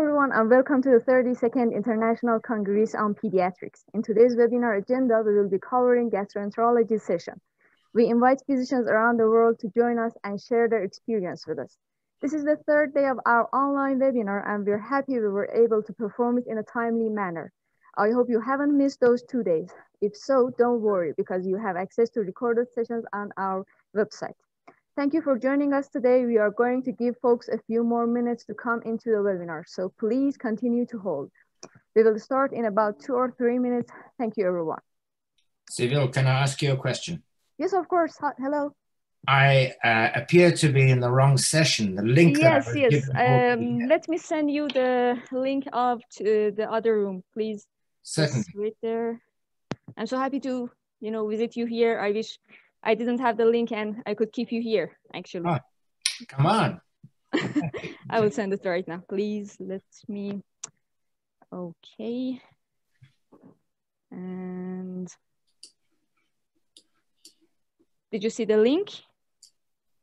everyone, and welcome to the 32nd International Congress on Pediatrics. In today's webinar agenda, we will be covering gastroenterology session. We invite physicians around the world to join us and share their experience with us. This is the third day of our online webinar, and we're happy we were able to perform it in a timely manner. I hope you haven't missed those 2 days. If so, don't worry, because you have access to recorded sessions on our website. Thank you for joining us today. We are going to give folks a few more minutes to come into the webinar, so please continue to hold. We will start in about 2 or 3 minutes. Thank you, everyone. Seville, can I ask you a question? Yes, of course. Hello. I appear to be in the wrong session. The link that I was given. Let me send you the link of the other room, please. Certainly. Just wait there. I'm so happy to, visit you here. I wish I didn't have the link and I could keep you here, actually. Oh, come on. I will send it right now. Please let me. Okay. And did you see the link?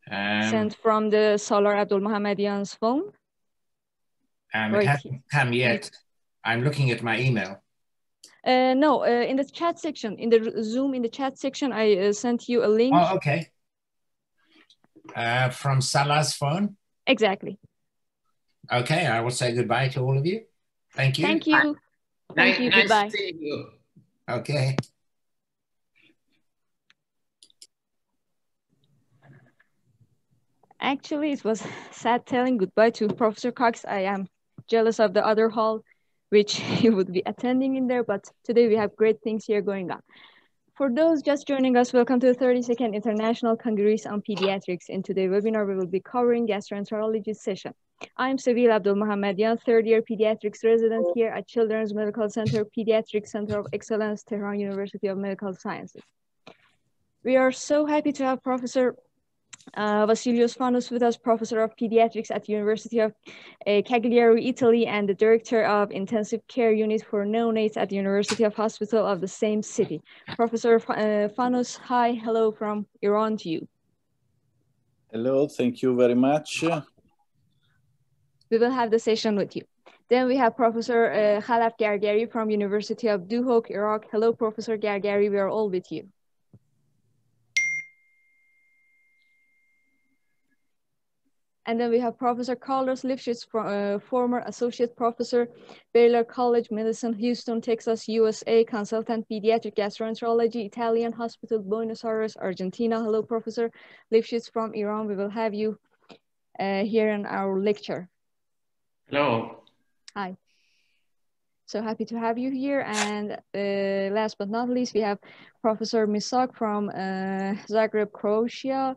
Sent from the Salar Abdul Mohammadian's phone? It hasn't come yet. I'm looking at my email. No, in the chat section, in the Zoom, in the chat section, I sent you a link. Oh, okay. From Salah's phone? Exactly. Okay, I will say goodbye to all of you. Thank you. Thank you. Thank you. Goodbye. Nice seeing you. Okay. Actually, it was sad telling goodbye to Professor Cox. I am jealous of the other hall, which he would be attending in there, but today we have great things here going on. For those just joining us, welcome to the 32nd International Congress on Pediatrics. In today's webinar, we will be covering gastroenterology session. I'm Seville Abdul Mohammadian, third-year pediatrics resident here at Children's Medical Center, Pediatric Center of Excellence, Tehran University of Medical Sciences. We are so happy to have Professor Vassilios Fanos with us, Professor of Pediatrics at the University of Cagliari, Italy, and the Director of Intensive Care Unit for Neonates at the University of Hospital of the same city. Professor Fanos, hi, hello from Iran to you. Hello, thank you very much. We will have the session with you. Then we have Professor Khalaf Gargari from University of Duhok, Iraq. Hello, Professor Gargari, we are all with you. And then we have Professor Carlos Lifshitz, former Associate Professor, Baylor College Medicine, Houston, Texas, USA, Consultant Pediatric Gastroenterology, Italian Hospital, Buenos Aires, Argentina. Hello, Professor Lifshitz from Iran. We will have you here in our lecture. Hello. Hi. So happy to have you here. And last but not least, we have Professor Misak from Zagreb, Croatia,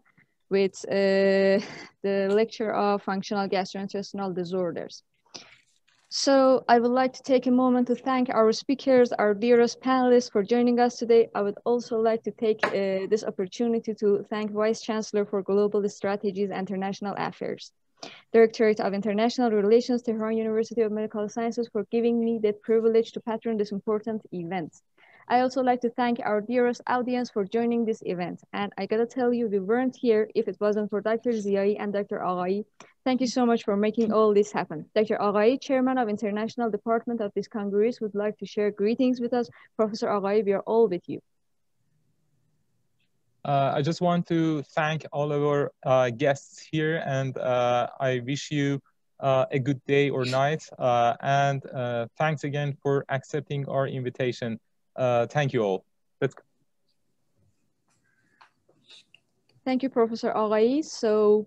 with the lecture of functional gastrointestinal disorders. So I would like to take a moment to thank our speakers, our dearest panelists for joining us today. I would also like to take this opportunity to thank Vice Chancellor for Global Strategies and International Affairs, Directorate of International Relations, Tehran University of Medical Sciences, for giving me the privilege to patron this important event. I also like to thank our dearest audience for joining this event. And I gotta tell you, we weren't here if it wasn't for Dr. Ziai and Dr. Aghai. Thank you so much for making all this happen. Dr. Aghai, Chairman of International Department of this Congress, would like to share greetings with us. Professor Aghai, we are all with you. I just want to thank all of our guests here, and I wish you a good day or night. And thanks again for accepting our invitation. Thank you all. Let's go. Thank you, Professor Aghai. So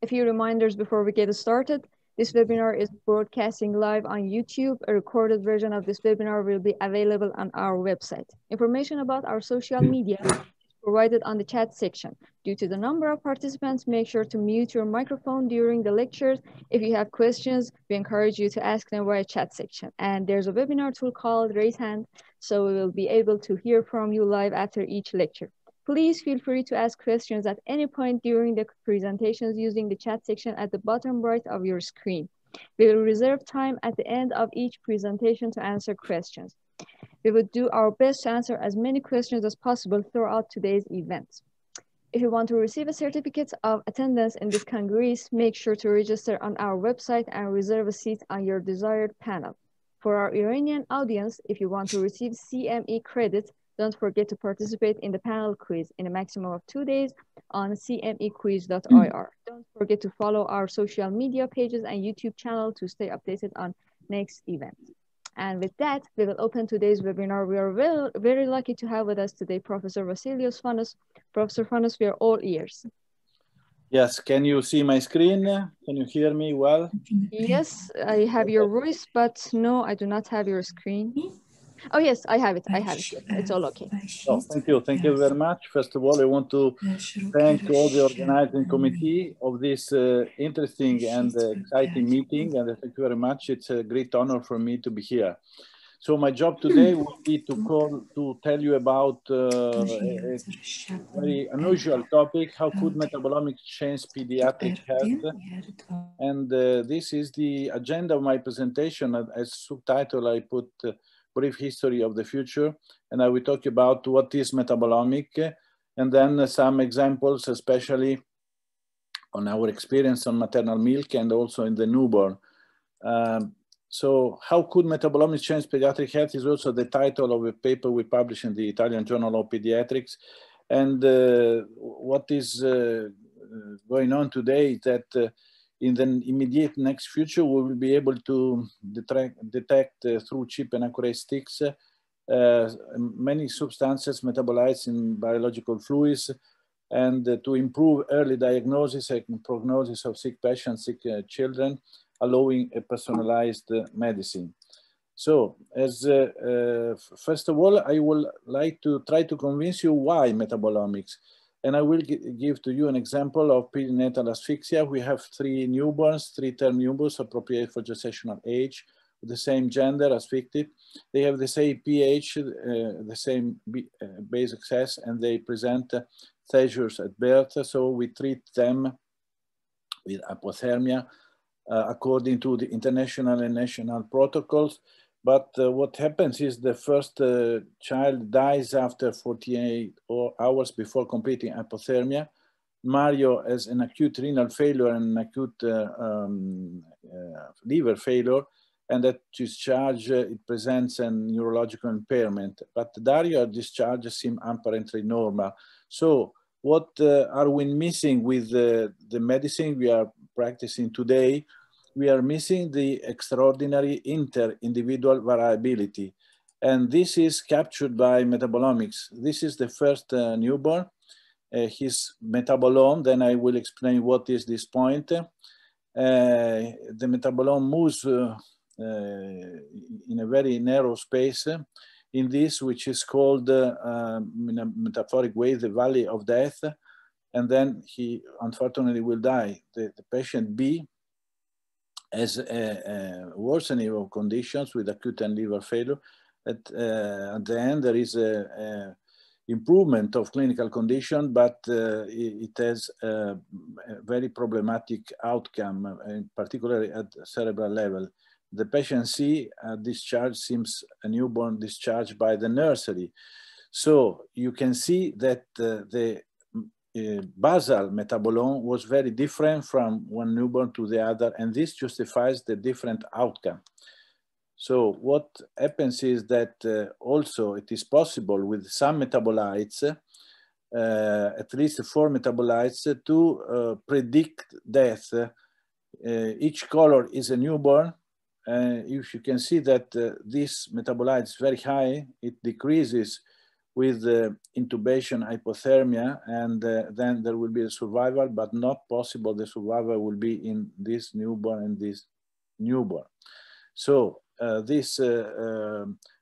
a few reminders before we get started. This webinar is broadcasting live on YouTube. A recorded version of this webinar will be available on our website. Information about our social media is provided on the chat section. Due to the number of participants, make sure to mute your microphone during the lectures. If you have questions, we encourage you to ask them via chat section. And there's a webinar tool called Raise Hand, so we will be able to hear from you live after each lecture. Please feel free to ask questions at any point during the presentations using the chat section at the bottom right of your screen. We will reserve time at the end of each presentation to answer questions. We will do our best to answer as many questions as possible throughout today's event. If you want to receive a certificate of attendance in this Congress, make sure to register on our website and reserve a seat on your desired panel. For our Iranian audience, if you want to receive CME credit, don't forget to participate in the panel quiz in a maximum of 2 days on cmequiz.ir. Don't forget to follow our social media pages and YouTube channel to stay updated on next event. And with that, we will open today's webinar. We are very lucky to have with us today Professor Vassilios Fanos. Professor Fanos, we are all ears. Yes, can you see my screen? Can you hear me well? Yes, I have your voice, but no, I do not have your screen. Oh yes, I have it. It's all okay. Oh, thank you. Thank you very much. First of all, I want to thank all the organizing committee of this interesting and exciting meeting. And thank you very much. It's a great honor for me to be here. So my job today will be to tell you about a very unusual topic: how could metabolomics change pediatric health? And this is the agenda of my presentation. As subtitle, I put brief history of the future, and I will talk about what is metabolomic, and then some examples, especially on our experience on maternal milk and also in the newborn. So how could metabolomics change pediatric health is also the title of a paper we published in the Italian Journal of Pediatrics. And what is going on today is that in the immediate next future, we will be able to detect through cheap and accurate sticks many substances, metabolites in biological fluids, and to improve early diagnosis and prognosis of sick patients, sick children, allowing a personalized medicine. So, first of all, I would like to try to convince you why metabolomics. And I will give to you an example of perinatal asphyxia. We have 3 newborns, 3-term newborns appropriate for gestational age, with the same gender as victim. They have the same pH, the same basic size, and they present seizures at birth. So we treat them with hypothermia according to the international and national protocols. But what happens is the first child dies after 48 hours before completing hypothermia. Mario has an acute renal failure and an acute liver failure, and at discharge it presents a neurological impairment. But Dario at discharge seems apparently normal. So what are we missing with the medicine we are practicing today? We are missing the extraordinary inter-individual variability. And this is captured by metabolomics. This is the first newborn, his metabolome. Then I will explain what is this point. The metabolome moves in a very narrow space in this, which is called, in a metaphoric way, the valley of death. And then he unfortunately will die. The patient B has a worsening of conditions with acute and liver failure. At the end, there is a improvement of clinical condition, but it has a very problematic outcome, particularly at cerebral level. The patient C discharge seems a newborn discharged by the nursery. So you can see that the basal metabolome was very different from one newborn to the other, and this justifies the different outcome. So what happens is that also it is possible with some metabolites, at least 4 metabolites, to predict death. Each color is a newborn. If you can see that this metabolite is very high, it decreases with intubation, hypothermia, and then there will be a survival, but not possible the survival will be in this newborn and this newborn. So these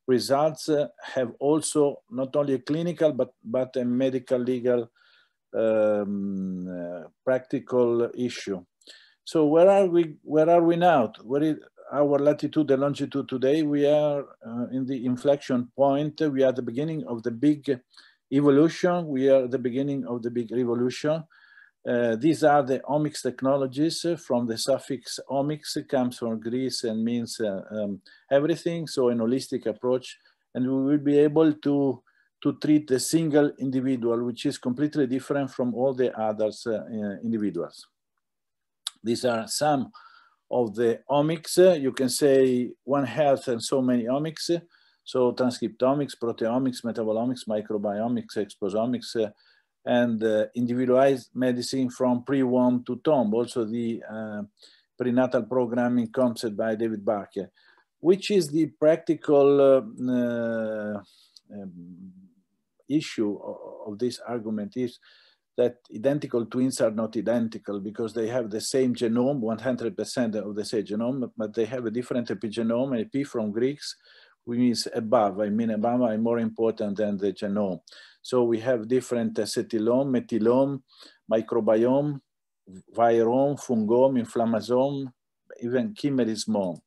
results have also not only a clinical, but a medical, legal, practical issue. So where are we now? Where is our latitude and longitude today? We are in the inflection point. We are at the beginning of the big evolution. We are at the beginning of the big revolution. These are the omics technologies from the suffix omics, comes from Greece and means everything, so an holistic approach. And we will be able to to treat a single individual, which is completely different from all the others individuals. These are some of the omics. You can say One Health and so many omics. So transcriptomics, proteomics, metabolomics, microbiomics, exposomics, and individualized medicine from pre-womb to tomb. Also the prenatal programming concept by David Barker, which is the practical issue of this argument is that identical twins are not identical because they have the same genome, 100% of the same genome, but they have a different epigenome. Epi from Greeks, which means above. I mean, above are more important than the genome. So we have different acetylome, methylome, microbiome, virome, fungome, inflammasome, even chimerismome.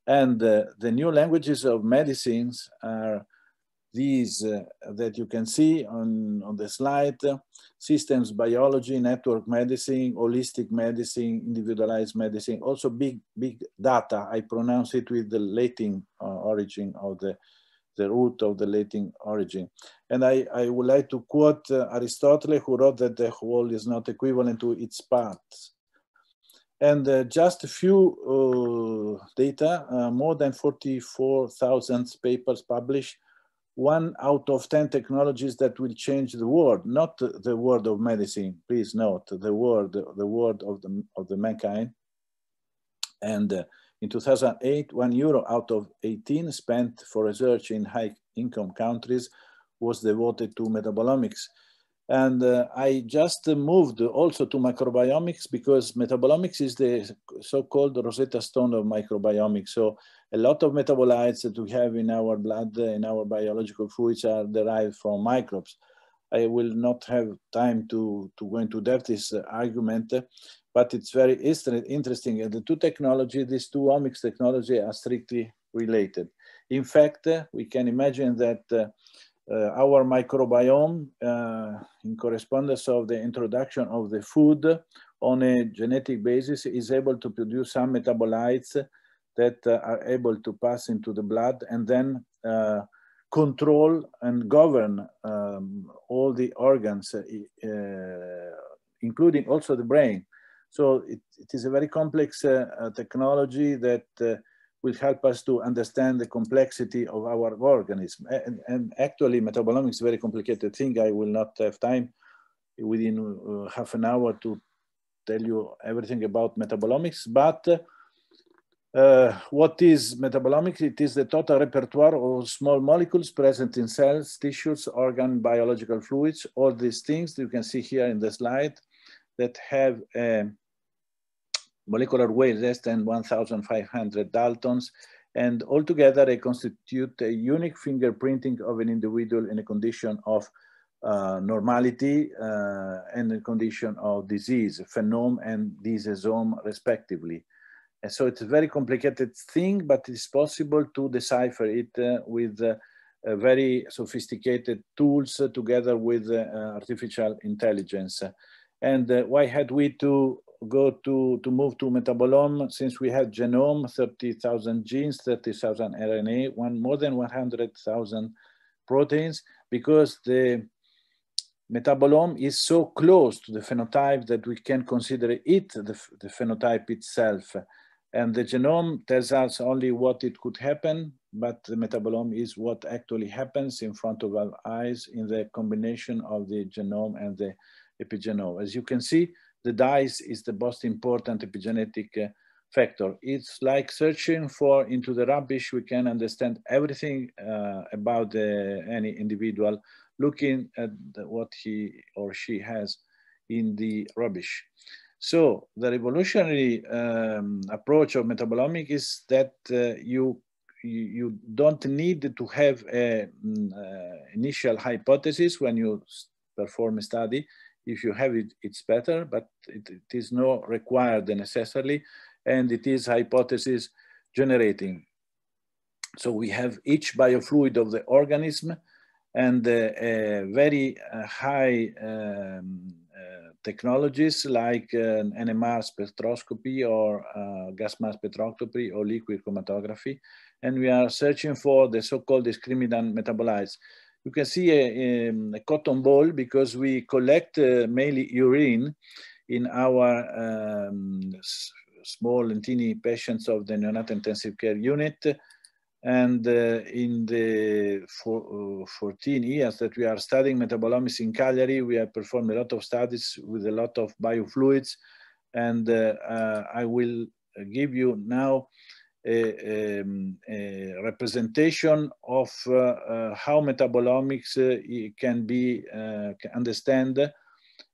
And the new languages of medicines are these that you can see on the slide: systems biology, network medicine, holistic medicine, individualized medicine, also big data. I pronounce it with the Latin origin of the root of the Latin origin. And I would like to quote Aristotle, who wrote that the whole is not equivalent to its parts. And just a few data, more than 44,000 papers published, 1 out of 10 technologies that will change the world, not the world of medicine, please note, the world of the mankind. And in 2008, €1 out of 18 spent for research in high income countries was devoted to metabolomics. And I just moved also to microbiomics because metabolomics is the so-called Rosetta Stone of microbiomics. So a lot of metabolites that we have in our blood, in our biological fluids are derived from microbes. I will not have time to go into depth this argument, but it's very interesting. And the two technologies, these two omics technology are strictly related. In fact, we can imagine that our microbiome, in correspondence of the introduction of the food on a genetic basis, is able to produce some metabolites that are able to pass into the blood and then control and govern all the organs, including also the brain. So it is a very complex technology that will help us to understand the complexity of our organism. And actually, metabolomics is a very complicated thing. I will not have time within half an hour to tell you everything about metabolomics, but what is metabolomics? It is the total repertoire of small molecules present in cells, tissues, organ, biological fluids, all these things you can see here in the slide that have a molecular weight less than 1,500 Daltons, and altogether they constitute a unique fingerprinting of an individual in a condition of normality and a condition of disease, phenome and diseasome respectively. And so it's a very complicated thing, but it's possible to decipher it with very sophisticated tools together with artificial intelligence. And why had we to move to metabolome, since we had genome, 30,000 genes, 30,000 RNA, more than 100,000 proteins, because the metabolome is so close to the phenotype that we can consider it the phenotype itself. And the genome tells us only what it could happen, but the metabolome is what actually happens in front of our eyes in the combination of the genome and the epigenome. As you can see, the dyes is the most important epigenetic factor. It's like searching into the rubbish. We can understand everything about any individual, looking at what he or she has in the rubbish. So the revolutionary approach of metabolomics is that you don't need to have an initial hypothesis when you perform a study. If you have it, it's better, but it is not required necessarily, and it is hypothesis generating. So we have each biofluid of the organism and very high technologies like NMR spectroscopy or gas mass spectroscopy or liquid chromatography. And we are searching for the so-called discriminant metabolites. You can see a cotton ball because we collect mainly urine in our small and teeny patients of the neonatal intensive care unit. And in the 14 years that we are studying metabolomics in Cagliari, we have performed a lot of studies with a lot of biofluids. And I will give you now a representation of how metabolomics can be understand.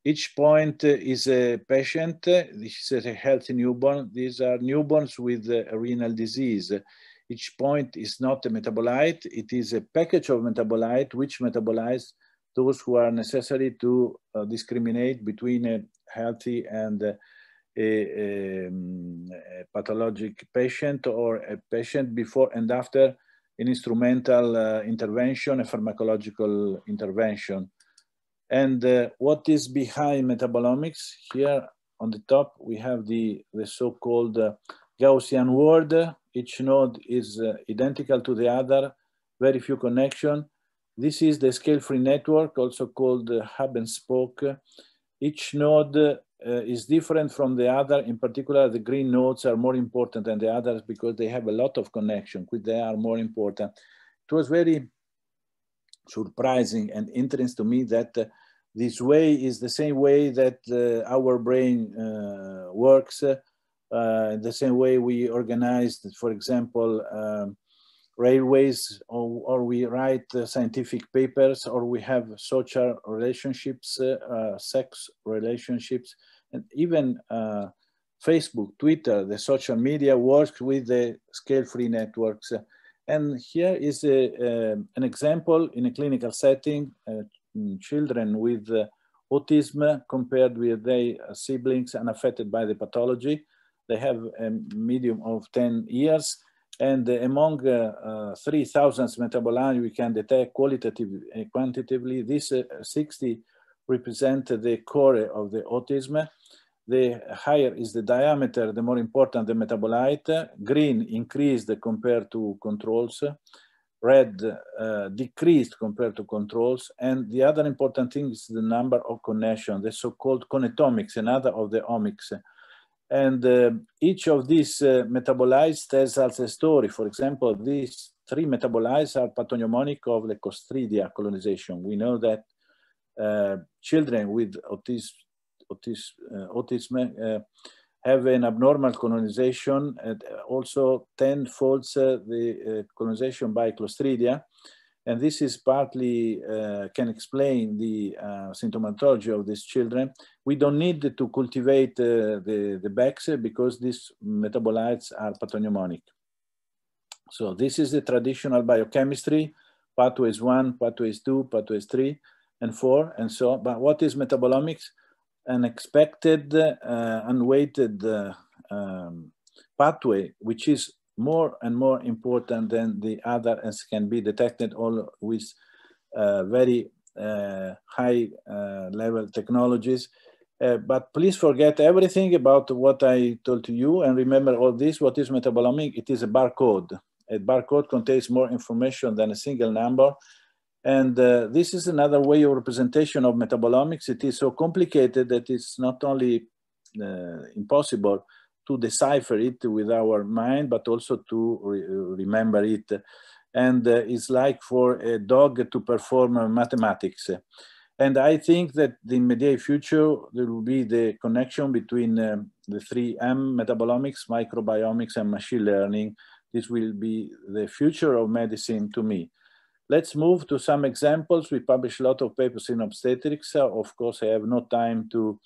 Each point is a patient. This is a healthy newborn. These are newborns with a renal disease. Each point is not a metabolite. It is a package of metabolite which metabolize those who are necessary to discriminate between a healthy and a pathologic patient, or a patient before and after an instrumental intervention, a pharmacological intervention. And what is behind metabolomics? Here on the top, we have the so-called Gaussian word. Each node is identical to the other, very few connection. This is the scale-free network, also called hub and spoke. Each node is different from the other. In particular, the green nodes are more important than the others because they have a lot of connection, which they are more important. It was very surprising and interesting to me that this way is the same way that our brain works, the same way we organized, for example, railways, or we write scientific papers, or we have social relationships, sex relationships, and even Facebook, Twitter, the social media works with the scale-free networks. And here is an example in a clinical setting, children with autism compared with their siblings unaffected by the pathology. They have a medium of 10 years. And among 3,000 metaboli we can detect qualitatively and quantitatively. This 60 represent the core of the autism. The higher is the diameter, the more important the metabolite. Green increased compared to controls. Red decreased compared to controls. And the other important thing is the number of connections, the so-called connectomics, another of the omics. And each of these metabolites tells us a story. For example, these 3 metabolites are pathognomonic of the Clostridia colonization. We know that children with autism have an abnormal colonization, and also 10-fold the colonization by Clostridia. And this is partly can explain the symptomatology of these children. We don't need to cultivate the bags because these metabolites are pathognomonic. So this is the traditional biochemistry, pathways 1, pathways 2, pathways 3, and 4, and so on. But what is metabolomics? An expected, unweighted pathway, which is more and more important than the other, and can be detected all with very high level technologies. But please forget everything about what I told to you and remember all this. What is metabolomic? It is a barcode. A barcode contains more information than a single number. And this is another way of representation of metabolomics. It is so complicated that it's not only impossible to decipher it with our mind, but also to remember it. And it's like for a dog to perform mathematics. And I think that in the immediate future, there will be the connection between the 3M, metabolomics, microbiomics, and machine learning. This will be the future of medicine to me. Let's move to some examples. We publish a lot of papers in obstetrics. Of course, I have no time to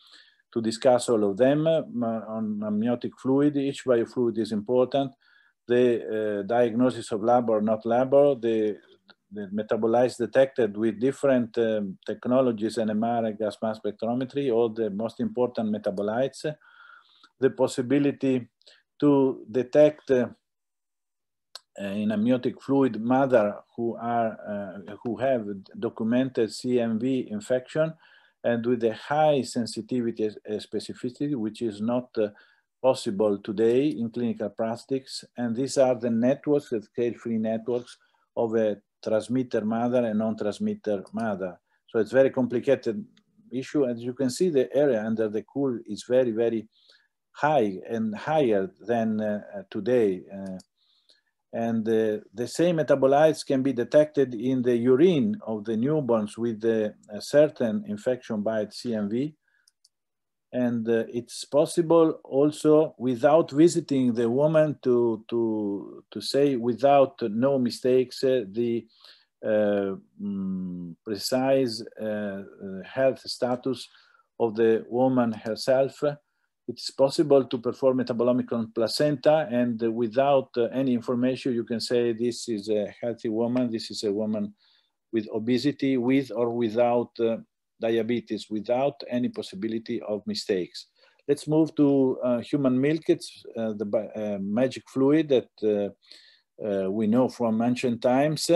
discuss all of them. On amniotic fluid, each biofluid is important. The diagnosis of labor or not labor, the metabolites detected with different technologies, NMR and gas mass spectrometry, all the most important metabolites. The possibility to detect in amniotic fluid mother who have documented CMV infection, and with a high sensitivity and specificity, which is not possible today in clinical practice. And these are the networks, the scale-free networks of a transmitter mother and non-transmitter mother. So it's very complicated issue. As you can see, the area under the cool is very, very high and higher than today. And the same metabolites can be detected in the urine of the newborns with a certain infection by CMV. And it's possible also without visiting the woman to say without no mistakes the precise health status of the woman herself. It's possible to perform metabolomics on placenta, and without any information you can say this is a healthy woman, this is a woman with obesity, with or without diabetes, without any possibility of mistakes. Let's move to human milk. It's the magic fluid that we know from ancient times.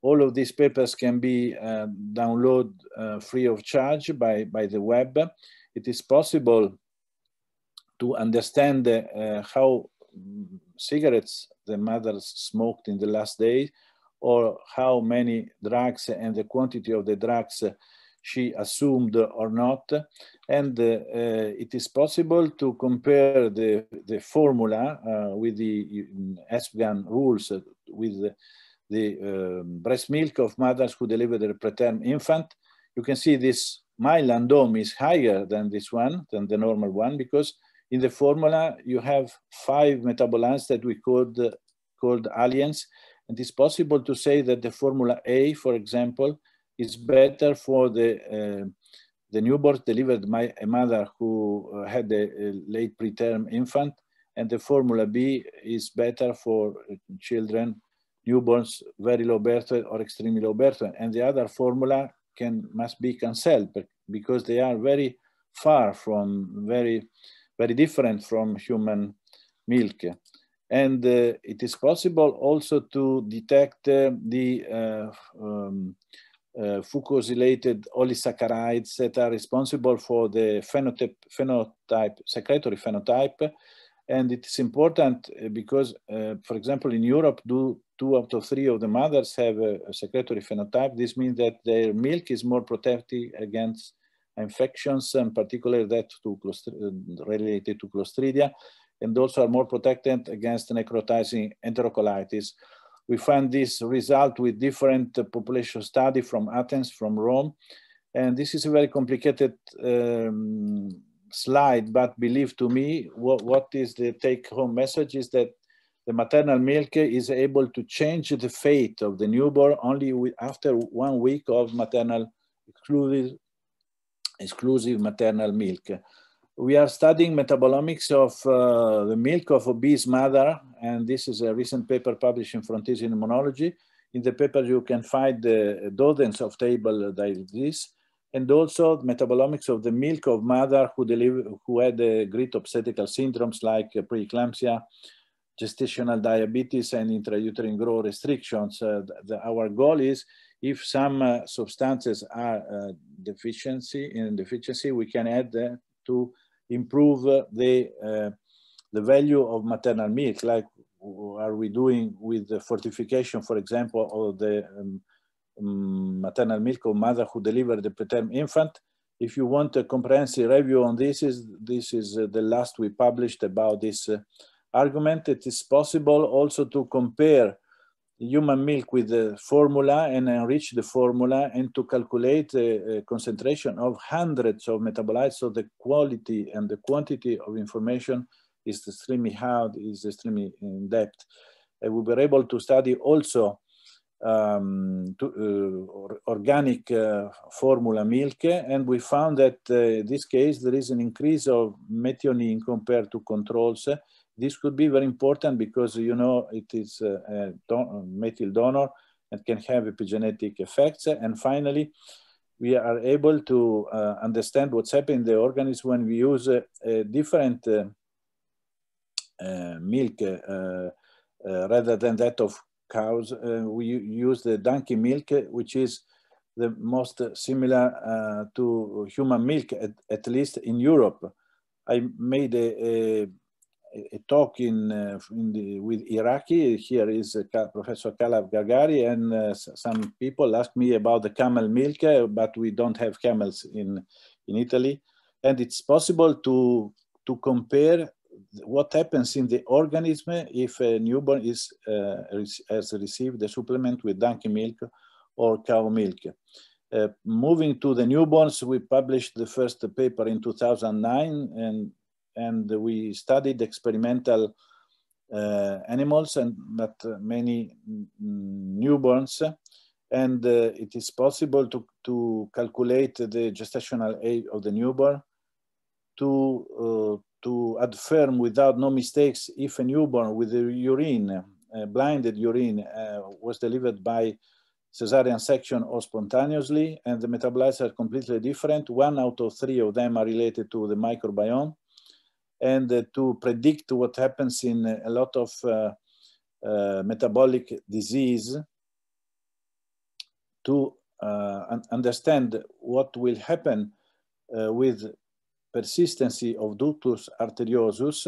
All of these papers can be downloaded free of charge by the web. It is possible to understand how cigarettes the mothers smoked in the last days, or how many drugs and the quantity of the drugs she assumed or not. And it is possible to compare the formula with the Afghan rules with the breast milk of mothers who delivered a preterm infant. You can see this mylan dome is higher than this one, than the normal one, because in the formula you have 5 metabolites that we called aliens. And it's possible to say that the formula A, for example, is better for the newborns delivered by a mother who had a late preterm infant, and the formula B is better for children, newborns, very low birth weight or extremely low birth weight. And the other formula must be cancelled because they are very far from, very different from human milk. And it is possible also to detect the fucosylated polysaccharides that are responsible for the phenotype, secretory phenotype. And it is important because, for example, in Europe, 2 out of 3 of the mothers have a secretory phenotype. This means that their milk is more protective against infections, and particularly that related to Clostridia, and also are more protected against necrotizing enterocolitis. We find this result with different population study from Athens, from Rome. And this is a very complicated slide, but believe to me, what is the take-home message is that the maternal milk is able to change the fate of the newborn only after 1 week of maternal exclusive maternal milk. We are studying metabolomics of the milk of obese mother, and this is a recent paper published in Frontiers in Immunology. In the paper you can find the dozens of tables like this, and also metabolomics of the milk of mother who had great obstetrical syndromes like preeclampsia, gestational diabetes, and intrauterine growth restrictions. Our goal is, if some substances are deficiency, we can add to improve the value of maternal milk, like are we doing with the fortification, for example, of the maternal milk of mother who delivered the preterm infant. If you want a comprehensive review on this is the last we published about this argument. It is possible also to compare human milk with the formula and enrich the formula and to calculate a concentration of hundreds of metabolites. So the quality and the quantity of information is extremely hard, is extremely in depth. And we were able to study also organic formula milk, and we found that in this case there is an increase of methionine compared to controls. This could be very important because, you know, it is a methyl donor and can have epigenetic effects. And finally, we are able to understand what's happening in the organism when we use a different milk rather than that of cows. We use the donkey milk, which is the most similar to human milk, at least in Europe. I made a a talk with Iraqi. Here is Professor Khalaf Gargari, and some people ask me about the camel milk, but we don't have camels in Italy. And it's possible to compare what happens in the organism if a newborn has received the supplement with donkey milk or cow milk. Moving to the newborns, we published the first paper in 2009, and we studied experimental animals but many newborns, and it is possible to calculate the gestational age of the newborn to affirm without no mistakes if a newborn with the urine, blinded urine, was delivered by cesarean section or spontaneously, and the metabolites are completely different. 1 out of 3 of them are related to the microbiome, and to predict what happens in a lot of metabolic disease, to understand what will happen with persistency of ductus arteriosus.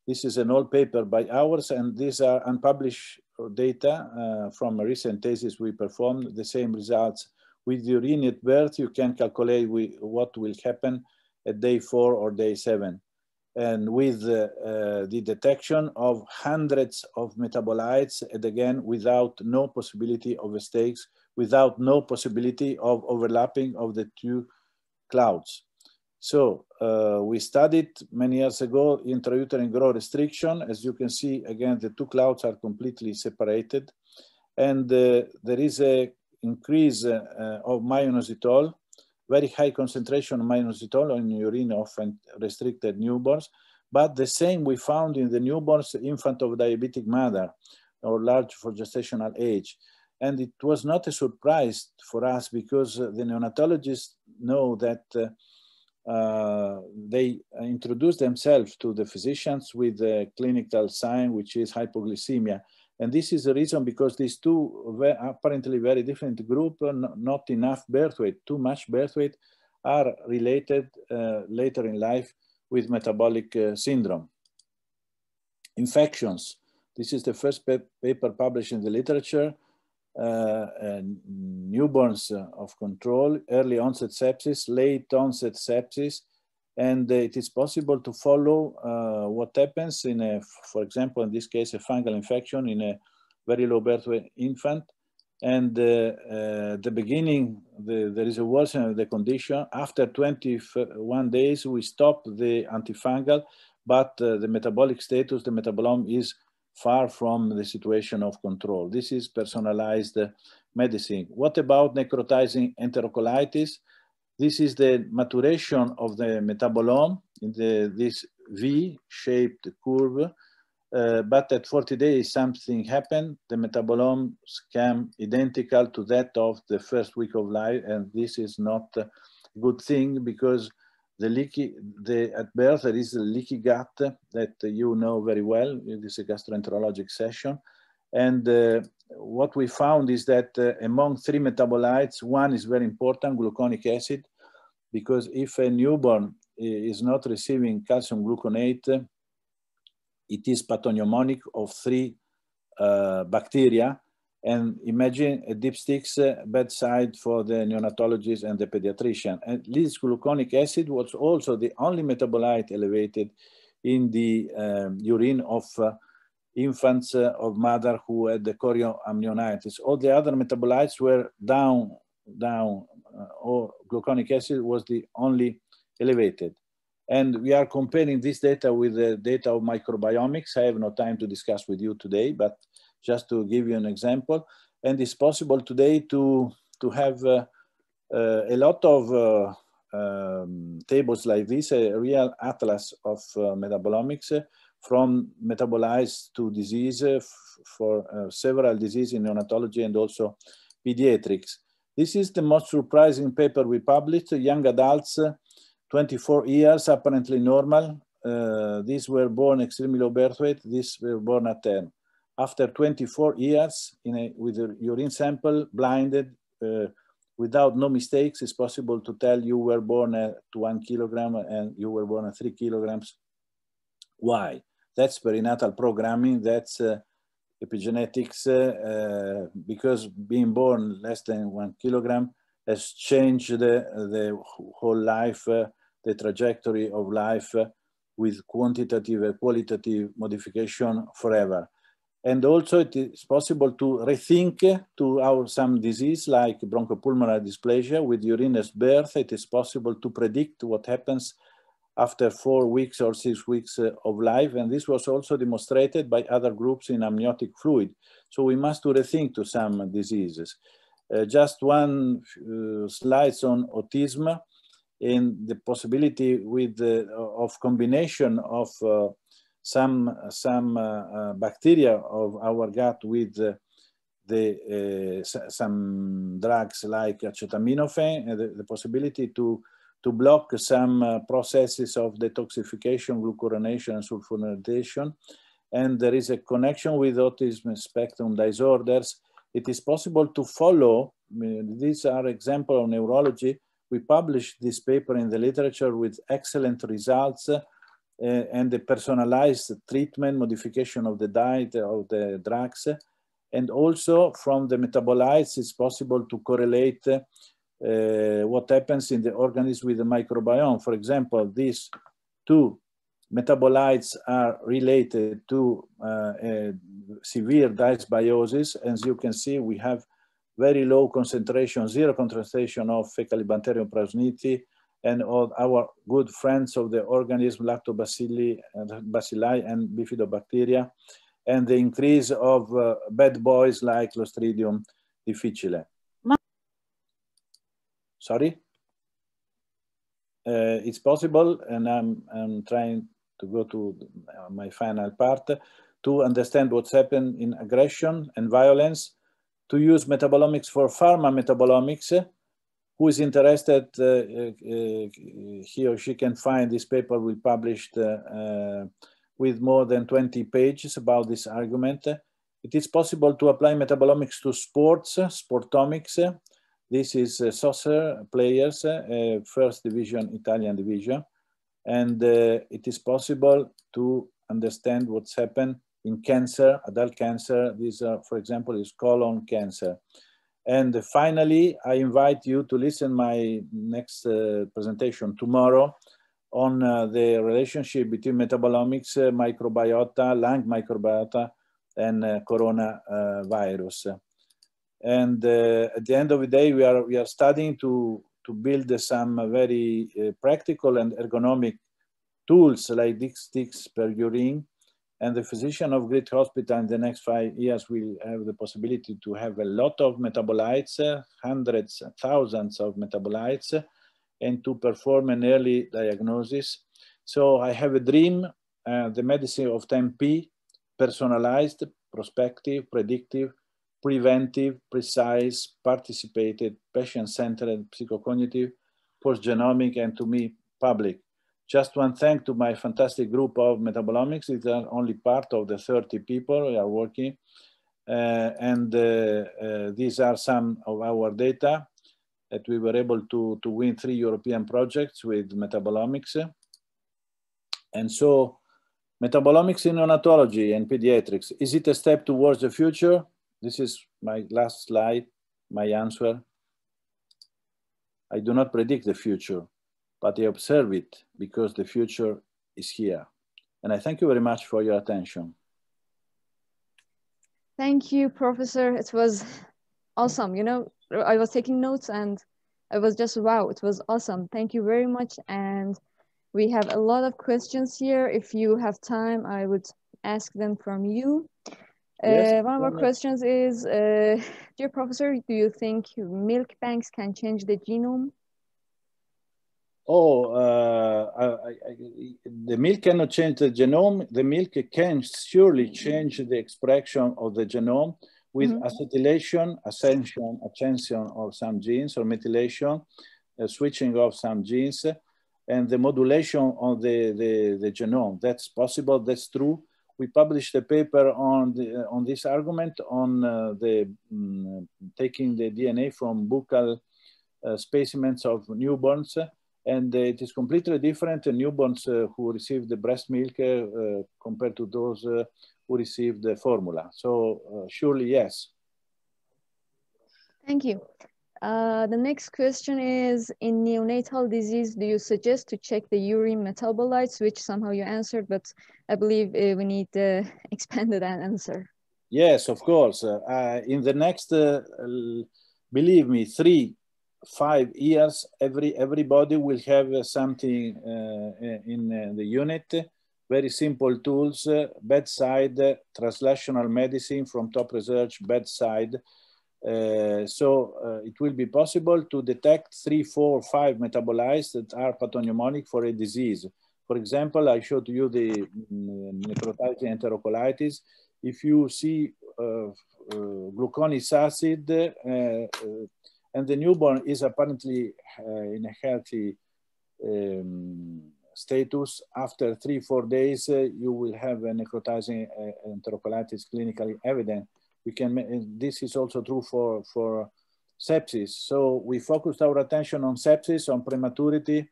This is an old paper by ours, and these are unpublished data from a recent thesis we performed. The same results with urine at birth. You can calculate what will happen at day 4 or day 7. And with the detection of hundreds of metabolites, and again, without no possibility of mistakes, without no possibility of overlapping of the two clouds. So we studied many years ago intrauterine growth restriction. As you can see, again, the two clouds are completely separated. And there is an increase of myoinositol, very high concentration of myoinositol in urine of restricted newborns. But the same we found in the newborns, infant of diabetic mother or large for gestational age. And it was not a surprise for us because the neonatologists know that they introduce themselves to the physicians with a clinical sign, which is hypoglycemia. And this is the reason because these two apparently very different groups, not enough birth weight, too much birth weight, are related later in life with metabolic syndrome. Infections. This is the first paper published in the literature. Newborns of control, early onset sepsis, late onset sepsis, and it is possible to follow what happens in for example, in this case, a fungal infection in a very low birth weight infant. And the beginning, there is a worsening of the condition. After 21 days, we stop the antifungal, but the metabolic status, the metabolome is far from the situation of control. This is personalized medicine. What about necrotizing enterocolitis? This is the maturation of the metabolome in this V-shaped curve, but at 40 days something happened. The metabolomes became identical to that of the first week of life, and this is not a good thing because at birth there is a leaky gut that you know very well. It is a gastroenterologic session. And what we found is that among 3 metabolites, one is very important, gluconic acid, because if a newborn is not receiving calcium gluconate, it is pathognomonic of 3 bacteria. And imagine a dipsticks bedside for the neonatologist and the pediatrician. And this gluconic acid was also the only metabolite elevated in the urine of infants of mother who had the chorioamnionitis. All the other metabolites were down, or gluconic acid was the only elevated. And we are comparing this data with the data of microbiomics. I have no time to discuss with you today, but just to give you an example. And it's possible today to have a lot of tables like this, a real atlas of metabolomics from metabolized to disease for several diseases in neonatology and also pediatrics. This is the most surprising paper we published. Young adults, 24 years, apparently normal. These were born extremely low birth weight. These were born at 10. After 24 years, with a urine sample, blinded, without no mistakes, it's possible to tell you were born at 1 kilogram and you were born at 3 kilograms. Why? That's perinatal programming, that's epigenetics, because being born less than 1 kilogram has changed the whole life, the trajectory of life with quantitative and qualitative modification forever. And also it is possible to rethink to some disease like bronchopulmonary dysplasia with urinous birth. It is possible to predict what happens after 4 weeks or 6 weeks of life. And this was also demonstrated by other groups in amniotic fluid. So we must rethink to some diseases. Just one slides on autism and the possibility with of combination of some bacteria of our gut with some drugs like acetaminophen, and the possibility to block some processes of detoxification, glucuronation, and sulfonation. And there is a connection with autism spectrum disorders. It is possible to follow, these are examples of neurology. We published this paper in the literature with excellent results and the personalized treatment, modification of the diet, of the drugs. And also from the metabolites, it's possible to correlate what happens in the organism with the microbiome. For example, these two metabolites are related to severe dysbiosis. As you can see, we have very low concentration, 0 concentration of Faecalibacterium prausnitii, and all our good friends of the organism, lactobacilli, bacilli, and bifidobacteria, and the increase of bad boys like Clostridium difficile. Sorry? It's possible, and I'm trying to go to my final part, to understand what's happened in aggression and violence, to use metabolomics for pharma metabolomics. Who is interested, he or she can find this paper we published with more than 20 pages about this argument. It is possible to apply metabolomics to sports, sportomics. This is soccer players, first division, Italian division. And it is possible to understand what's happened in cancer, adult cancer. These are, for example, is colon cancer. And finally, I invite you to listen my next presentation tomorrow on the relationship between metabolomics, microbiota, lung microbiota, and coronavirus. And at the end of the day, we are studying to build some very practical and ergonomic tools like sticks per urine. And the physician of Great Hospital in the next 5 years will have the possibility to have a lot of metabolites, hundreds, thousands of metabolites, and to perform an early diagnosis. So I have a dream, the medicine of 10P, personalized, prospective, predictive, preventive, precise, participated, patient-centered, psychocognitive, post-genomic, and to me, public. Just one thank to my fantastic group of metabolomics. It's only part of the 30 people we are working. These are some of our data that we were able to win 3 European projects with metabolomics. And so metabolomics in neonatology and pediatrics, is it a step towards the future? This is my last slide, my answer. I do not predict the future, but I observe it because the future is here. And I thank you very much for your attention. Thank you, Professor. It was awesome. You know, I was taking notes and I was just, wow, it was awesome. Thank you very much. And we have a lot of questions here. If you have time, I would ask them from you. Yes, one of our questions is, dear Professor, do you think milk banks can change the genome? Oh, the milk cannot change the genome. The milk can surely change the expression of the genome with acetylation, ascension of some genes, or methylation, switching of some genes, and the modulation of the genome. That's possible, that's true. We published a paper on this argument on taking the DNA from buccal specimens of newborns And it is completely different in newborns who receive the breast milk compared to those who receive the formula. So surely, yes. Thank you. The next question is, in neonatal disease, do you suggest to check the urine metabolites, which somehow you answered, but I believe we need expanded answer. Yes, of course. In the next, believe me, 3-5 years, everybody will have something in the unit. Very simple tools, bedside, translational medicine from top research, bedside. So it will be possible to detect 3, 4, 5 metabolites that are pathognomonic for a disease. For example, I showed you the necrotizing enterocolitis. If you see gluconic acid and the newborn is apparently in a healthy status, after 3-4 days, you will have a necrotizing enterocolitis clinically evident. We can. This is also true for sepsis. So we focused our attention on sepsis, on prematurity,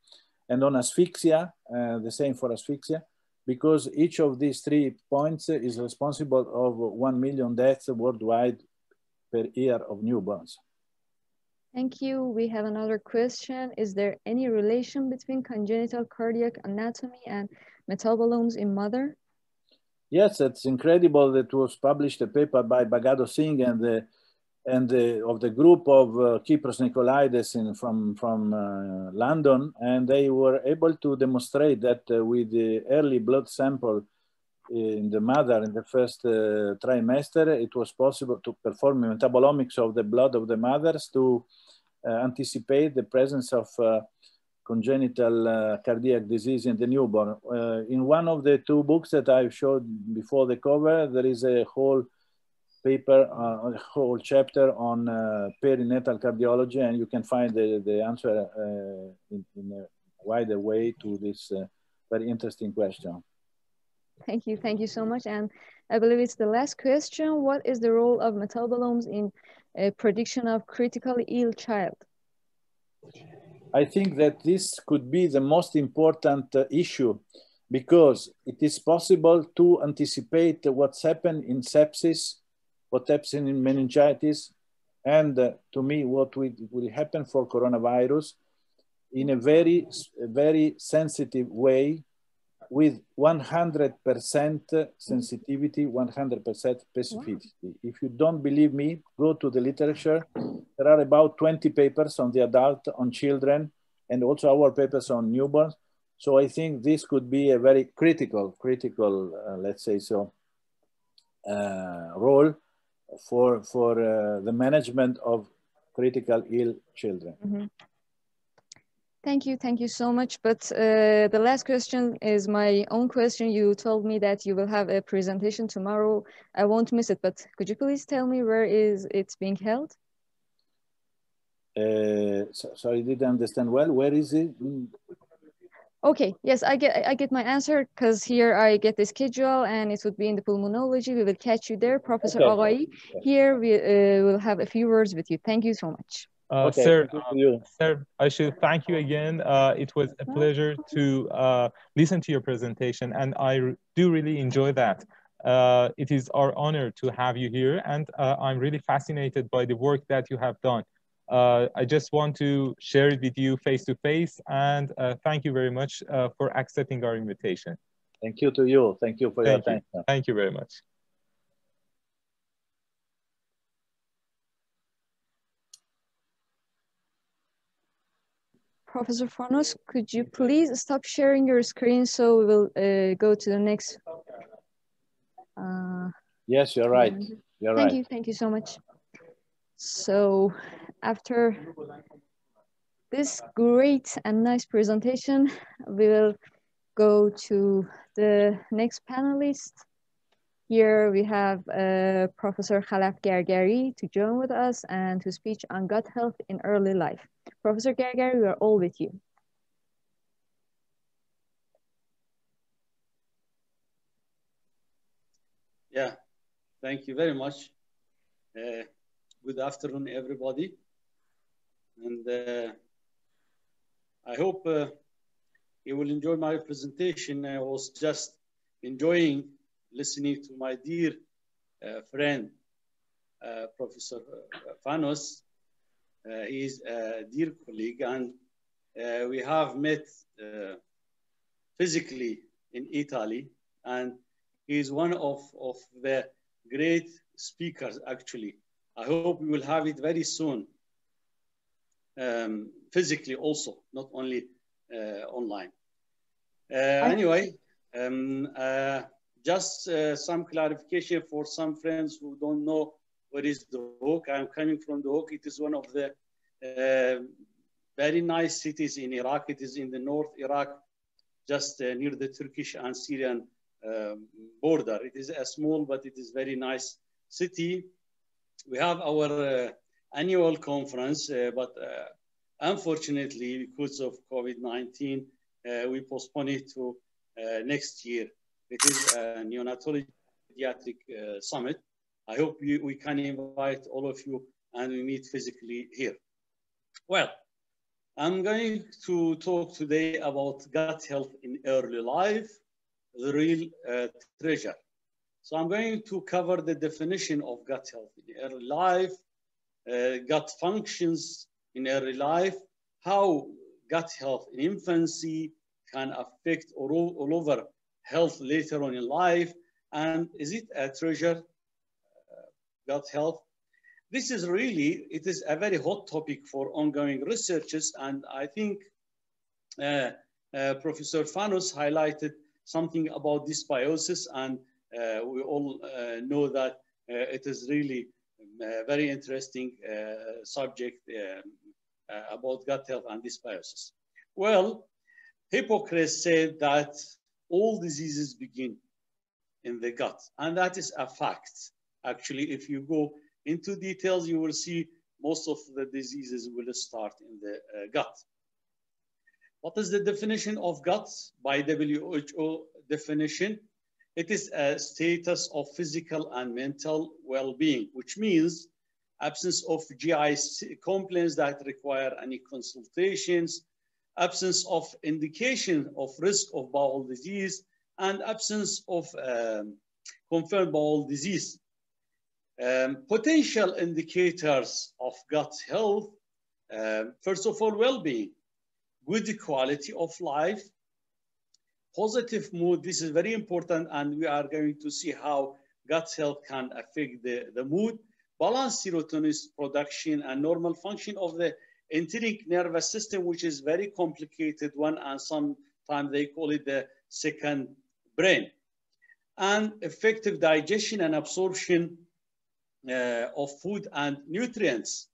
and on asphyxia. The same for asphyxia, because each of these 3 points is responsible of 1 million deaths worldwide per year of newborns. Thank you. We have another question. Is there any relation between congenital cardiac anatomy and metabolomes in mother? Yes, it's incredible that was published a paper by Bagado Singh and of the group of Kypros Nicolaides from London, and they were able to demonstrate that with the early blood sample in the mother in the first trimester, it was possible to perform metabolomics of the blood of the mothers to anticipate the presence of congenital cardiac disease in the newborn. In one of the 2 books that I showed before the cover, there is a whole paper, a whole chapter on perinatal cardiology, and you can find the answer in a wider way to this very interesting question. Thank you so much. And I believe it's the last question. What is the role of metabolomes in prediction of critically ill child? I think that this could be the most important issue, because it is possible to anticipate what's happened in sepsis, what happens in meningitis, and to me, what will happen for coronavirus in a very sensitive way, with 100% sensitivity, 100% specificity. Wow. If you don't believe me, go to the literature. There are about 20 papers on the adult, on children, and also our papers on newborns. So I think this could be a very critical, let's say so, role for the management of critical ill children. Mm-hmm. Thank you so much. But the last question is my own question. You told me that you will have a presentation tomorrow. I won't miss it, but could you please tell me where is it being held? Sorry, I didn't understand well. Where is it? Okay, yes, I get my answer, because here I get the schedule and it would be in the pulmonology. We will catch you there. Professor Agai, here we will have a few words with you. Thank you so much. Okay, sir, I should thank you again. It was a pleasure to listen to your presentation, and I do really enjoy that. It is our honor to have you here, and I'm really fascinated by the work that you have done. I just want to share it with you face to face, and thank you very much for accepting our invitation. Thank you to you. Thank you for your attention. Thank you very much. Professor Fanos, could you please stop sharing your screen so we will go to the next? Yes, you're right. You're right. Thank you so much. So after this great and nice presentation, we will go to the next panelist. Here we have Professor Khalaf Gargari to join with us and to speak on gut health in early life. Professor Gargari, we are all with you. Yeah, thank you very much. Good afternoon, everybody. And I hope you will enjoy my presentation. I was just enjoying listening to my dear friend, Professor Fanos. He's a dear colleague, and we have met physically in Italy, and he's one of the great speakers, actually. I hope we will have it very soon, physically also, not only online. Anyway, just some clarification for some friends who don't know what is Duhok. I'm coming from Duhok. It is one of the very nice cities in Iraq. It is in the North Iraq, just near the Turkish and Syrian border. It is a small, but it is very nice city. We have our annual conference, but unfortunately, because of COVID-19, we postpone it to next year. It is a neonatology pediatric summit. I hope we can invite all of you and we meet physically here. Well, I'm going to talk today about gut health in early life, the real treasure. So I'm going to cover the definition of gut health in early life, gut functions in early life, how gut health in infancy can affect all over health later on in life, and is it a treasure, gut health? This is really, it is a very hot topic for ongoing researches, and I think Professor Fanos highlighted something about dysbiosis, and we all know that it is really a very interesting subject about gut health and dysbiosis. Well, Hippocrates said that all diseases begin in the gut, and that is a fact. Actually, if you go into details, you will see most of the diseases will start in the gut. What is the definition of gut? By WHO definition, it is a status of physical and mental well-being, which means absence of GI complaints that require any consultations, absence of indication of risk of bowel disease, and absence of confirmed bowel disease. Potential indicators of gut health, first of all, well-being, good quality of life, positive mood. This is very important, and we are going to see how gut health can affect the mood, balanced serotonin production, and normal function of the enteric nervous system, which is very complicated one, and sometimes they call it the second brain, and effective digestion and absorption of food and nutrients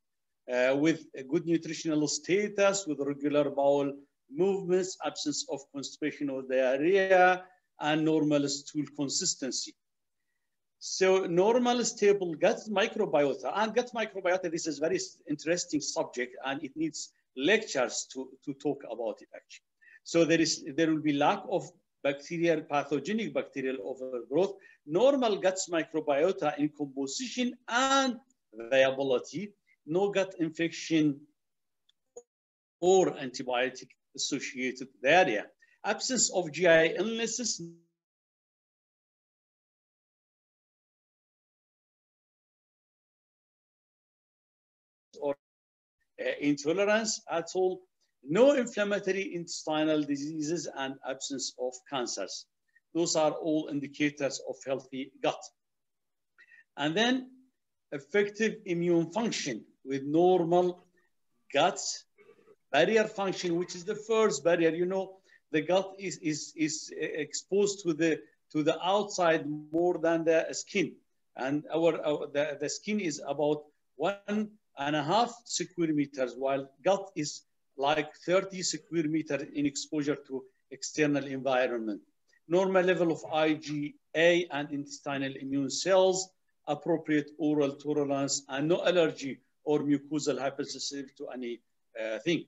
with a good nutritional status, with regular bowel movements, absence of constipation or diarrhea, and normal stool consistency. So normal stable gut microbiota, and gut microbiota, this is very interesting subject, and it needs lectures to talk about it actually. So there will be lack of bacterial, pathogenic bacterial overgrowth, normal gut microbiota in composition and viability, no gut infection or antibiotic associated diarrhea, absence of GI illnesses, or intolerance at all, no inflammatory intestinal diseases, and absence of cancers. Those are all indicators of healthy gut. And then effective immune function with normal gut barrier function, which is the first barrier. You know, the gut is exposed to the outside more than the skin. And the skin is about 1.5 square meters, while gut is like 30 square meters in exposure to external environment. Normal level of IgA and intestinal immune cells, appropriate oral tolerance, and no allergy or mucosal hypersensitivity to anything.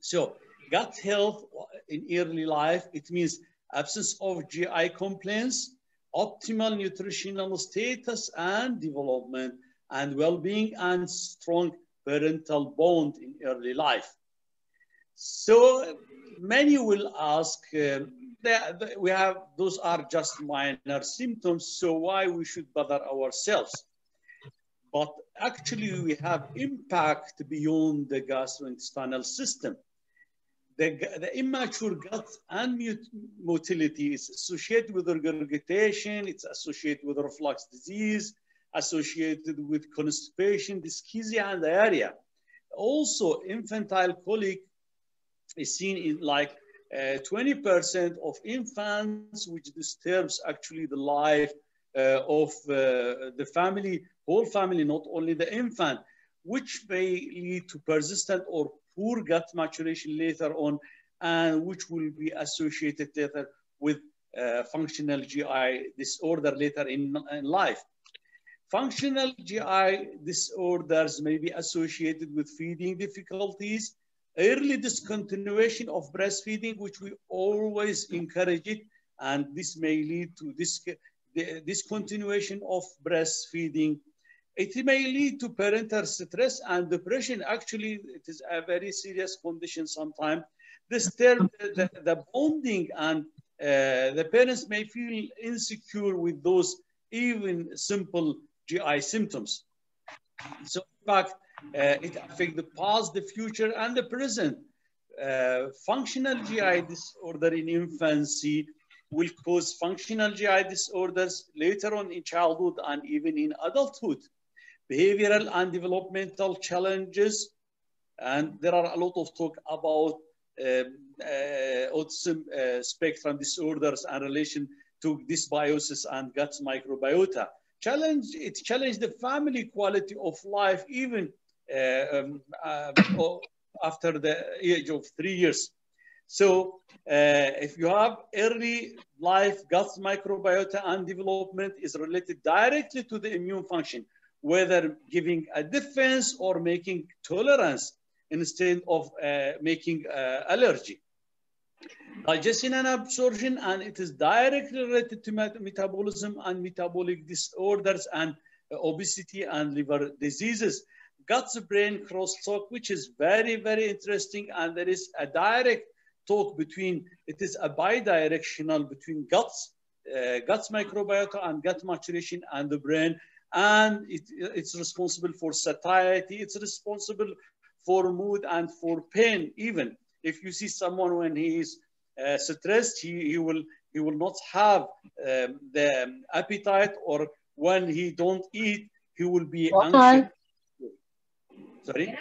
So gut health in early life, it means absence of GI complaints, optimal nutritional status and development, and well-being, and strong parental bond in early life. So many will ask, those are just minor symptoms, so why we should bother ourselves? But actually we have impact beyond the gastrointestinal system. The immature gut and motility is associated with regurgitation, it's associated with reflux disease, associated with constipation, dyschezia, and diarrhea. Also, infantile colic is seen in like 20% of infants, which disturbs actually the life of the family, whole family, not only the infant, which may lead to persistent or poor gut maturation later on, and which will be associated later with functional GI disorder later in life. Functional GI disorders may be associated with feeding difficulties, early discontinuation of breastfeeding, which we always encourage it, and this may lead to discontinuation of breastfeeding. It may lead to parental stress and depression. Actually, it is a very serious condition sometimes. Disturb the bonding, and the parents may feel insecure with those even simple GI symptoms. So in fact, it affects the past, the future, and the present. Functional GI disorder in infancy will cause functional GI disorders later on in childhood and even in adulthood. Behavioral and developmental challenges, and there are a lot of talk about autism spectrum disorders and relation to dysbiosis and gut microbiota. It challenged the family quality of life even after the age of 3 years. So if you have early life gut microbiota and development is related directly to the immune function, whether giving a defense or making tolerance instead of making allergy. Digestion and absorption, and it is directly related to metabolism and metabolic disorders and obesity and liver diseases. Gut-brain crosstalk, which is very, very interesting, and there is a direct talk between, it is a bidirectional between gut microbiota and gut maturation and the brain, and it's responsible for satiety, it's responsible for mood and for pain even. If you see someone when he is stressed, he will not have the appetite, or when he don't eat, he will be anxious. Sorry?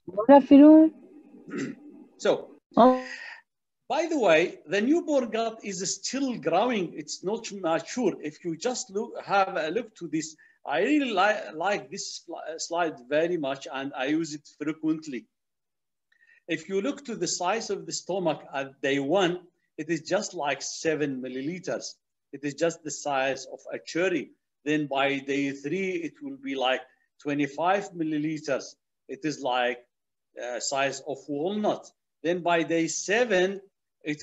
Good afternoon. So, by the way, the newborn gut is still growing. It's not mature. If you just have a look to this, I really like this slide very much, and I use it frequently. If you look to the size of the stomach at day 1, it is just like 7 milliliters. It is just the size of a cherry. Then by day 3, it will be like 25 milliliters. It is like size of walnut. Then by day 7, it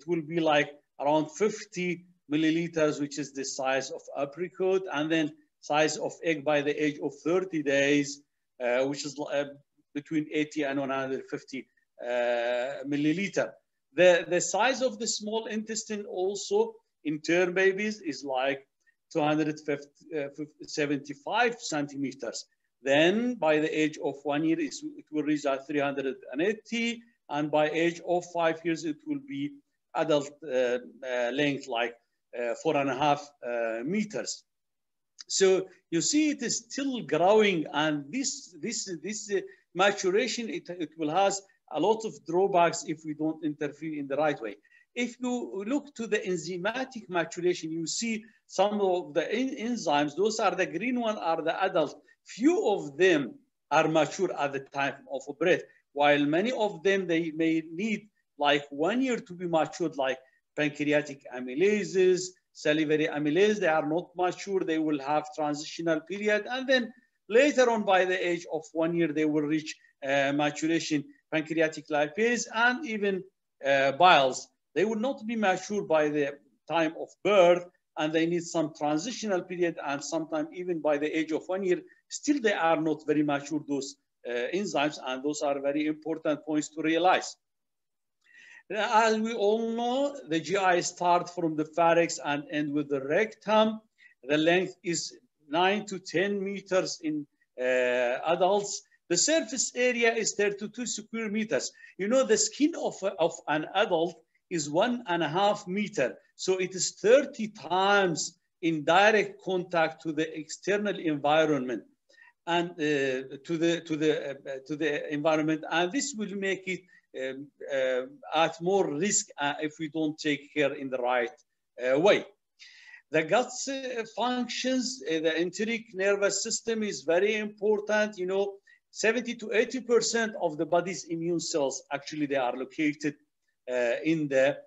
will be like around 50 milliliters, which is the size of apricot, and then size of egg by the age of 30 days, which is between 80 and 150 milliliter. The size of the small intestine also in term babies is like 275 centimeters. Then by the age of 1 year, it will reach 380, and by age of 5 years, it will be adult length like 4.5 meters. So you see, it is still growing, and this maturation, it will has a lot of drawbacks if we don't interfere in the right way. If you look to the enzymatic maturation, you see some of the enzymes, those are the green one, are the adult. Few of them are mature at the time of birth, while many of them, they may need like 1 year to be matured, like pancreatic amylases, salivary amylase. They are not mature. They will have transitional period. And then later on, by the age of 1 year, they will reach maturation, pancreatic lipase, and even biles. They will not be mature by the time of birth, and they need some transitional period, and sometimes even by the age of 1 year, still they are not very mature, those enzymes, and those are very important points to realize. As we all know, the GI starts from the pharynx and end with the rectum. The length is 9 to 10 meters in adults. The surface area is 32 square meters. You know, the skin of an adult is 1.5 meters. So it is 30 times in direct contact to the external environment and to the environment. And this will make it at more risk if we don't take care in the right way. The gut functions, the enteric nervous system is very important. You know, 70 to 80% of the body's immune cells, actually they are located in the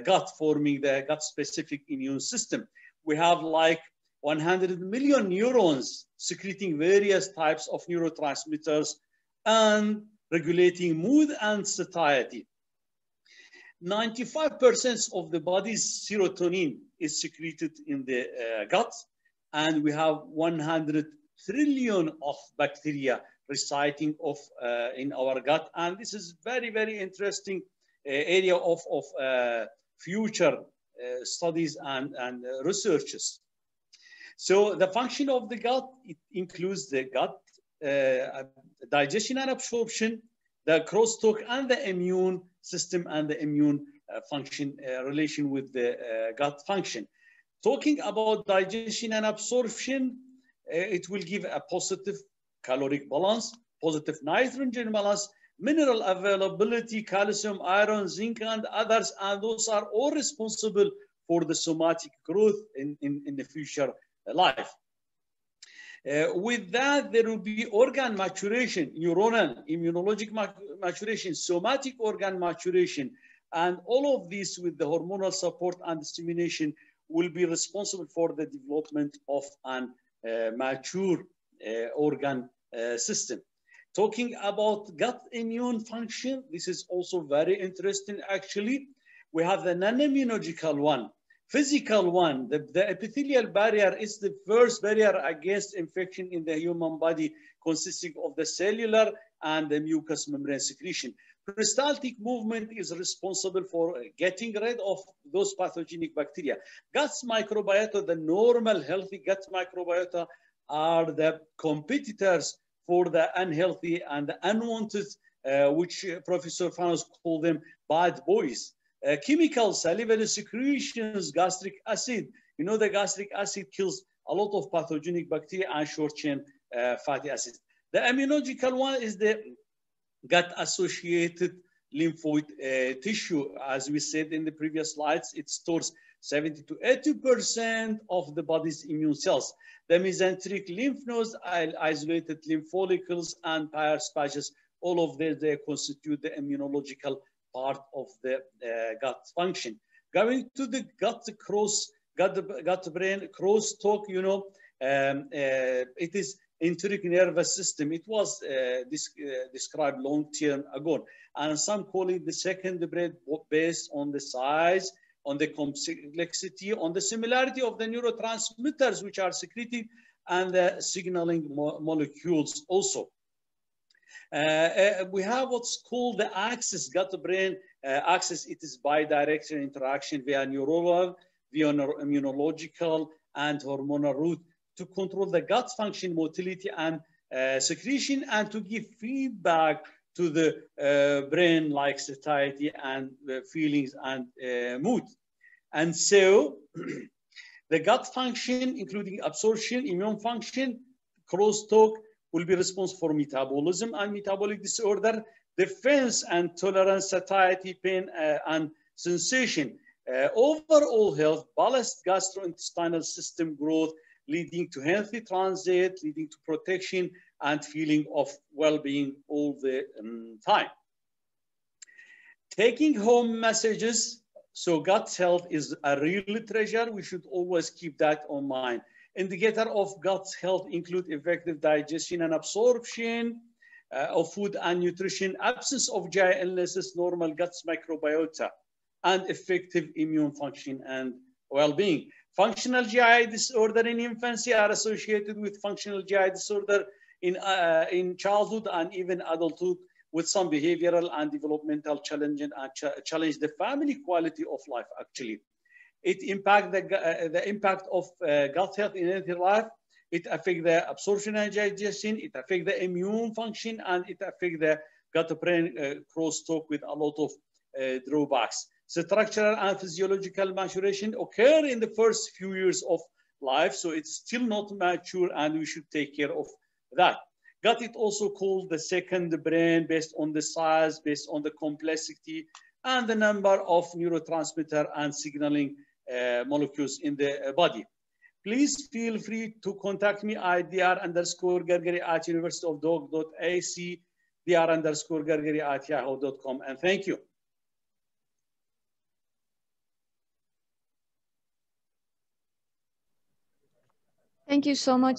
gut, forming the gut-specific immune system. We have like 100 million neurons secreting various types of neurotransmitters and regulating mood and satiety. 95% of the body's serotonin is secreted in the gut, and we have 100 trillion of bacteria residing in our gut. And this is very, very interesting area of future studies and researches. So the function of the gut, it includes the gut digestion and absorption, the crosstalk and the immune system, and the immune function relation with the gut function. Talking about digestion and absorption, it will give a positive caloric balance, positive nitrogen balance, mineral availability, calcium, iron, zinc, and others, and those are all responsible for the somatic growth in the future life. With that, there will be organ maturation, neuronal, immunologic maturation, somatic organ maturation, and all of these with the hormonal support and stimulation will be responsible for the development of an mature organ system. Talking about gut immune function, this is also very interesting actually. We have the non-immunological one. Physical one, the epithelial barrier is the first barrier against infection in the human body, consisting of the cellular and the mucous membrane secretion. Peristaltic movement is responsible for getting rid of those pathogenic bacteria. Gut's microbiota, the normal healthy gut microbiota, are the competitors for the unhealthy and the unwanted, which Professor Fanos called them bad boys. Chemical salivary secretions, gastric acid. You know, the gastric acid kills a lot of pathogenic bacteria and short-chain fatty acids. The immunological one is the gut-associated lymphoid tissue. As we said in the previous slides, it stores 70 to 80% of the body's immune cells. The mesenteric lymph nodes, isolated lymph follicles, and Peyer's patches, all of these, they constitute the immunological part of the gut function. Going to the gut-brain crosstalk, you know, it is enteric nervous system. It was described long time ago, and some call it the second brain based on the size, on the complexity, on the similarity of the neurotransmitters which are secreted, and the signaling molecules also. We have what's called the axis, gut-brain axis. It is bidirectional interaction via neuronal, via immunological, and hormonal route to control the gut function, motility, and secretion, and to give feedback to the brain, like satiety and feelings and mood. And so the gut function, including absorption, immune function, crosstalk, will be responsible for metabolism and metabolic disorder, defense and tolerance, satiety, pain, and sensation. Overall health, balanced gastrointestinal system growth, leading to healthy transit, leading to protection and feeling of well-being all the time. Taking home messages. So gut health is a real treasure. We should always keep that in mind. Indicator of gut health include effective digestion and absorption of food and nutrition, absence of GI illnesses, normal gut microbiota, and effective immune function and well-being. Functional GI disorder in infancy are associated with functional GI disorder in childhood and even adulthood, with some behavioral and developmental challenges and challenge the family quality of life. Actually, it impacts the impact of gut health in healthy life. It affects the absorption and digestion. It affects the immune function, and it affects the gut-brain crosstalk with a lot of drawbacks. Structural and physiological maturation occur in the first few years of life, so it's still not mature, and we should take care of that. Gut is also called the second brain based on the size, based on the complexity, and the number of neurotransmitter and signaling molecules in the body. Please feel free to contact me at dr_gargari@universityofduhok.ac, dr_gargari@yahoo.com, and thank you. Thank you so much,